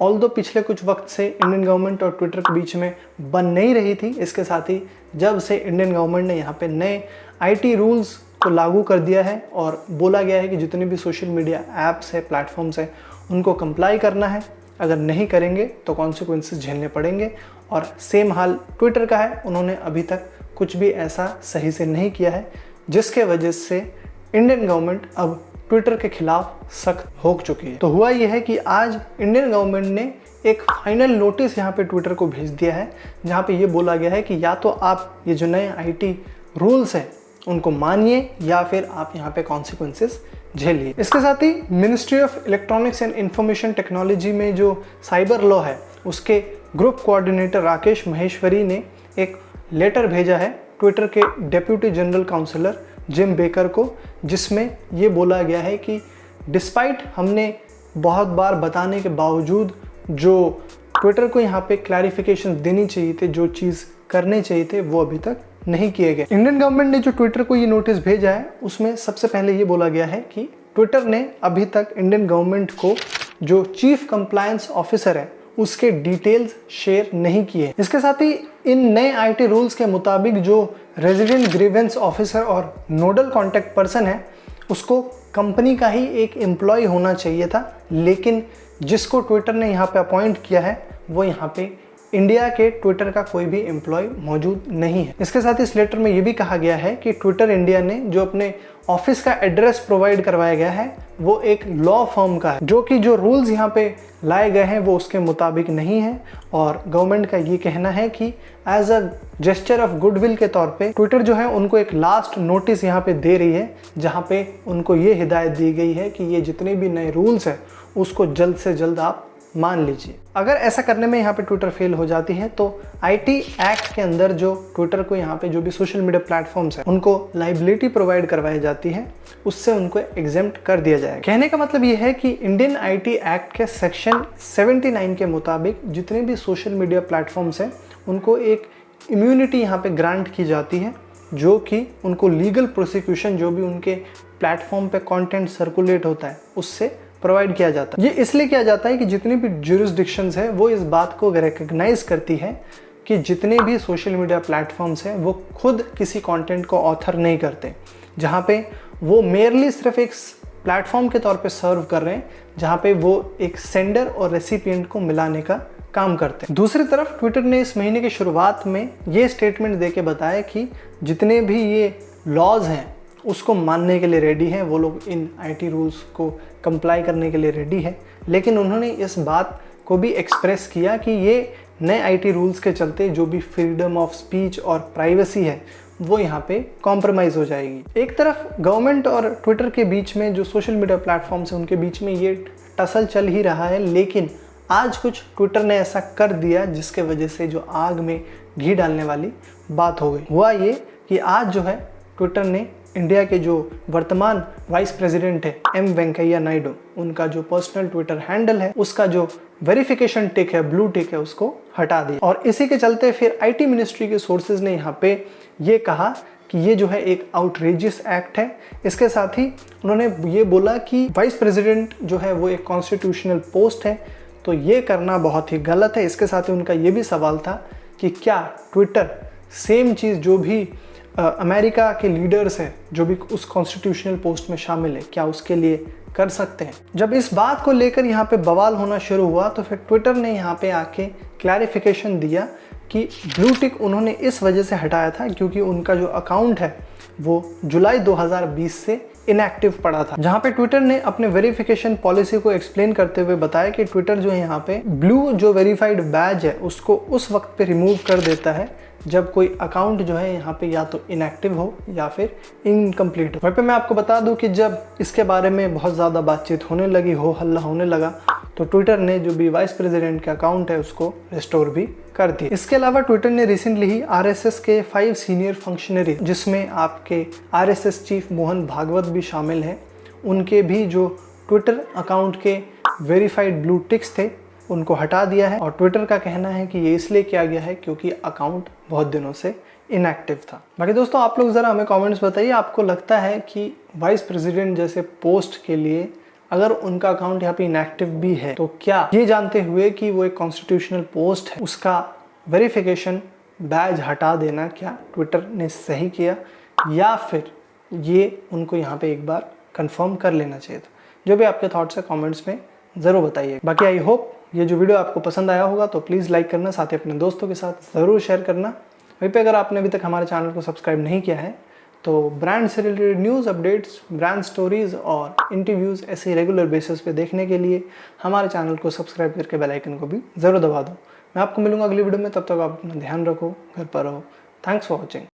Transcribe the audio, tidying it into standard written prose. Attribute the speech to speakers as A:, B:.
A: Although पिछले कुछ वक्त से इंडियन गवर्नमेंट और ट्विटर के बीच में बन नहीं रही थी, इसके साथ ही जब से इंडियन गवर्नमेंट ने यहाँ पे नए आईटी रूल्स को लागू कर दिया है और बोला गया है कि जितने भी सोशल मीडिया ऐप्स है, प्लेटफॉर्म्स है, उनको कंप्लाई करना है, अगर नहीं करेंगे तो कॉन्सिक्वेंसेस झेलने पड़ेंगे। और सेम हाल ट्विटर का है, उन्होंने अभी तक कुछ भी ऐसा सही से नहीं किया है, जिसके वजह से इंडियन गवर्नमेंट अब ट्विटर के खिलाफ सख्त हो चुकी है। तो हुआ यह है कि आज इंडियन गवर्नमेंट ने एक फाइनल नोटिस यहाँ पे ट्विटर को भेज दिया है, जहाँ पे ये बोला गया है कि या तो आप ये जो नए आईटी रूल्स हैं उनको मानिए या फिर आप यहाँ पे कॉन्सिक्वेंसेस झेलिए। इसके साथ ही ministry of electronics and information technology में जो साइबर लॉ है उसके ग्रुप कोऑर्डिनेटर राकेश महेश्वरी ने एक लेटर भेजा है ट्विटर के deputy general counsellor Jim Baker को, जिसमें ये बोला गया है कि डिस्पाइट हमने बहुत बार बताने के बावजूद जो ट्विटर को यहाँ पे क्लैरिफिकेशन देनी चाहिए थे, जो चीज़ करने चाहिए थे, वो अभी तक नहीं किए गए। इंडियन गवर्नमेंट ने जो ट्विटर को ये नोटिस भेजा है उसमें सबसे पहले ये बोला गया है कि ट्विटर ने अभी तक इंडियन गवर्नमेंट को जो चीफ कंप्लायंस ऑफिसर है उसके डिटेल्स शेयर नहीं किए। इसके साथ ही इन नए आईटी रूल्स के मुताबिक जो रेजिडेंट ग्रीवेंस ऑफिसर और नोडल कॉन्टैक्ट पर्सन है उसको कंपनी का ही एक एम्प्लॉय होना चाहिए था, लेकिन जिसको ट्विटर ने यहाँ पे अपॉइंट किया है वो यहाँ पे इंडिया के ट्विटर का कोई भी एम्प्लॉय मौजूद नहीं है। इसके साथ ही इस लेटर में ये भी कहा गया है कि ट्विटर इंडिया ने जो अपने ऑफिस का एड्रेस प्रोवाइड करवाया गया है वो एक लॉ फर्म का है, जो कि जो रूल्स यहाँ पे लाए गए हैं वो उसके मुताबिक नहीं है। और गवर्नमेंट का ये कहना है कि as a gesture of goodwill के तौर पे ट्विटर जो है उनको एक लास्ट नोटिस यहाँ पे दे रही है, जहाँ पे उनको ये हिदायत दी गई है कि ये जितने भी नए रूल्स हैं उसको जल्द से जल्द आप मान लीजिए। अगर ऐसा करने में यहाँ पे ट्विटर फेल हो जाती है तो आईटी एक्ट के अंदर जो ट्विटर को यहाँ पे जो भी सोशल मीडिया प्लेटफॉर्म्स हैं उनको लाइबिलिटी प्रोवाइड करवाई जाती है, उससे उनको एग्जेम्प्ट कर दिया जाएगा। कहने का मतलब ये है कि इंडियन आईटी एक्ट के सेक्शन 79 के मुताबिक जितने भी सोशल मीडिया प्लेटफॉर्म्स हैं उनको एक इम्यूनिटी यहाँ पे ग्रांट की जाती है, जो कि उनको लीगल प्रोसिक्यूशन जो भी उनके प्लेटफॉर्म पे कंटेंट सर्कुलेट होता है उससे प्रोवाइड किया जाता है। ये इसलिए किया जाता है कि जितनी भी ज्यूरिसडिक्शंस है वो इस बात को रिकग्नाइज करती है कि जितने भी सोशल मीडिया प्लेटफॉर्म्स हैं वो खुद किसी कंटेंट को ऑथर नहीं करते, जहाँ पे वो मेयरली सिर्फ एक प्लेटफॉर्म के तौर पे सर्व कर रहे हैं, जहाँ पे वो एक सेंडर और रेसिपिएंट को मिलाने का काम करते हैं। दूसरी तरफ ट्विटर ने इस महीने की शुरुआत में ये स्टेटमेंट दे के बताया कि जितने भी ये लॉज हैं उसको मानने के लिए रेडी हैं, वो लोग इन आईटी रूल्स को कंप्लाई करने के लिए रेडी है। लेकिन उन्होंने इस बात को भी एक्सप्रेस किया कि ये नए आईटी रूल्स के चलते जो भी फ्रीडम ऑफ स्पीच और प्राइवेसी है वो यहाँ पे कॉम्प्रोमाइज़ हो जाएगी। एक तरफ गवर्नमेंट और ट्विटर के बीच में जो सोशल मीडिया प्लेटफॉर्म्स हैं उनके बीच में ये टसल चल ही रहा है, लेकिन आज कुछ ट्विटर ने ऐसा कर दिया जिसके वजह से जो आग में घी डालने वाली बात हो गई। हुआ ये कि आज जो है ट्विटर ने इंडिया के जो वर्तमान वाइस प्रेसिडेंट है एम वेंकैया नायडू, उनका जो पर्सनल ट्विटर हैंडल है उसका जो वेरिफिकेशन टिक है, ब्लू टिक है, उसको हटा दिया। और इसी के चलते फिर आईटी मिनिस्ट्री के सोर्सेज ने यहाँ पे ये कहा कि ये जो है एक आउटरेजियस एक्ट है। इसके साथ ही उन्होंने ये बोला कि वाइस प्रेसिडेंट जो है वो एक कॉन्स्टिट्यूशनल पोस्ट है, तो ये करना बहुत ही गलत है। इसके साथ ही उनका ये भी सवाल था कि क्या ट्विटर सेम चीज़ जो भी अमेरिका के लीडर्स हैं जो भी उस कॉन्स्टिट्यूशनल पोस्ट में शामिल है, क्या उसके लिए कर सकते हैं। जब इस बात को लेकर यहाँ पे बवाल होना शुरू हुआ तो फिर ट्विटर ने यहाँ पे आके क्लैरिफिकेशन दिया कि ब्लू टिक उन्होंने इस वजह से हटाया था क्योंकि उनका जो अकाउंट है वो जुलाई 2020 से इनएक्टिव पड़ा था, जहाँ पे ट्विटर ने अपने वेरिफिकेशन पॉलिसी को एक्सप्लेन करते हुए बताया कि ट्विटर जो है यहाँ पे ब्लू जो वेरीफाइड बैज है उसको उस वक्त पे रिमूव कर देता है जब कोई अकाउंट जो है यहाँ पे या तो इनएक्टिव हो या फिर इनकम्प्लीट हो। वहीं पे मैं आपको बता दूं कि जब इसके बारे में बहुत ज़्यादा बातचीत होने लगी, हो हल्ला होने लगा, तो ट्विटर ने जो भी वाइस प्रेसिडेंट का अकाउंट है उसको रिस्टोर भी कर दिया। इसके अलावा ट्विटर ने रिसेंटली ही आरएसएस के 5 सीनियर फंक्शनरी, जिसमें आपके आरएसएस चीफ मोहन भागवत भी शामिल हैं, उनके भी जो ट्विटर अकाउंट के वेरीफाइड ब्लू टिक्स थे उनको हटा दिया है। और ट्विटर का कहना है कि ये इसलिए किया गया है क्योंकि अकाउंट बहुत दिनों से इनएक्टिव था। बाकी दोस्तों आप लोग ज़रा हमें कमेंट्स बताइए, आपको लगता है कि वाइस प्रेसिडेंट जैसे पोस्ट के लिए अगर उनका अकाउंट यहाँ पे इनएक्टिव भी है तो क्या ये जानते हुए कि वो एक कॉन्स्टिट्यूशनल पोस्ट है उसका वेरिफिकेशन बैज हटा देना क्या ट्विटर ने सही किया, या फिर ये उनको यहाँ पे एक बार कंफर्म कर लेना चाहिए था? जो भी आपके थॉट्स है कमेंट्स में ज़रूर बताइए। बाकी आई होप ये जो वीडियो आपको पसंद आया होगा, तो प्लीज़ लाइक करना, साथ ही अपने दोस्तों के साथ ज़रूर शेयर करना। वहीं पे अगर आपने अभी तक हमारे चैनल को सब्सक्राइब नहीं किया है तो ब्रांड से related news updates, brand stories और इंटरव्यूज़ ऐसे रेगुलर बेसिस पे देखने के लिए हमारे चैनल को सब्सक्राइब करके बेल आइकन को भी ज़रूर दबा दो। मैं आपको मिलूंगा अगली वीडियो में, तब तक आप अपना ध्यान रखो, घर पर रहो। Thanks for watching.